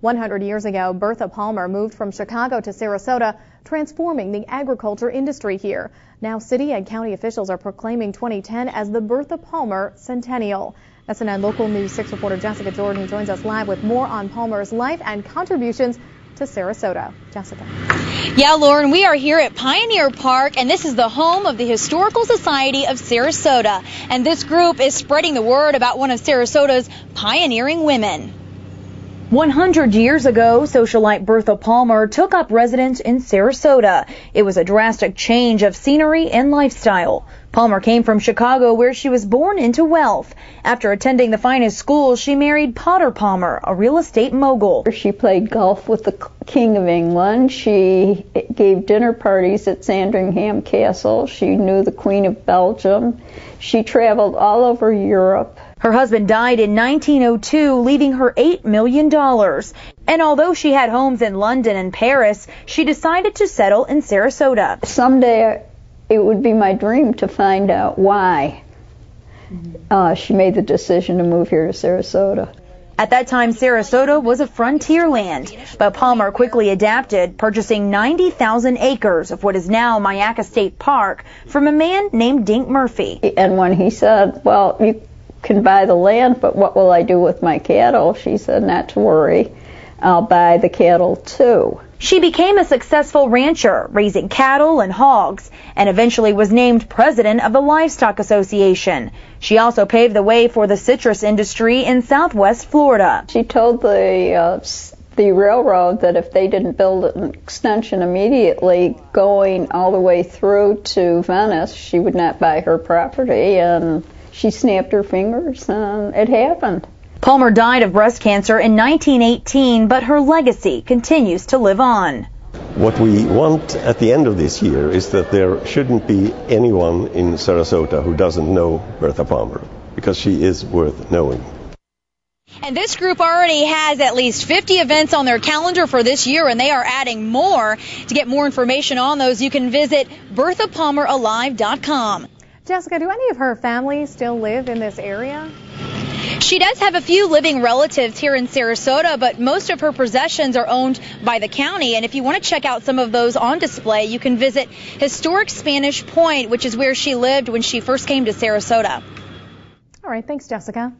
100 years ago, Bertha Palmer moved from Chicago to Sarasota, transforming the agriculture industry here. Now city and county officials are proclaiming 2010 as the Bertha Palmer Centennial. SNN Local News 6 reporter Jessica Jordan joins us live with more on Palmer's life and contributions to Sarasota. Jessica. Yeah, Lauren, we are here at Pioneer Park, and this is the home of the Historical Society of Sarasota. And this group is spreading the word about one of Sarasota's pioneering women. 100 years ago, socialite Bertha Palmer took up residence in Sarasota. It was a drastic change of scenery and lifestyle. Palmer came from Chicago, where she was born into wealth. After attending the finest schools, she married Potter Palmer, a real estate mogul. She played golf with the King of England. She gave dinner parties at Sandringham Castle. She knew the Queen of Belgium. She traveled all over Europe. Her husband died in 1902, leaving her $8 million. And although she had homes in London and Paris, she decided to settle in Sarasota. Someday it would be my dream to find out why she made the decision to move here to Sarasota. At that time, Sarasota was a frontier land, but Palmer quickly adapted, purchasing 90,000 acres of what is now Myakka State Park from a man named Dink Murphy. And when he said, well, you can buy the land, but what will I do with my cattle? She said, not to worry, I'll buy the cattle too. She became a successful rancher, raising cattle and hogs, and eventually was named president of the Livestock Association. She also paved the way for the citrus industry in southwest Florida. She told the railroad that if they didn't build an extension immediately going all the way through to Venice, she would not buy her property, and she snapped her fingers, and it happened. Palmer died of breast cancer in 1918, but her legacy continues to live on. What we want at the end of this year is that there shouldn't be anyone in Sarasota who doesn't know Bertha Palmer, because she is worth knowing. And this group already has at least 50 events on their calendar for this year, and they are adding more. To get more information on those, you can visit BerthaPalmerAlive.com. Jessica, do any of her family still live in this area? She does have a few living relatives here in Sarasota, but most of her possessions are owned by the county. And if you want to check out some of those on display, you can visit Historic Spanish Point, which is where she lived when she first came to Sarasota. All right, thanks, Jessica.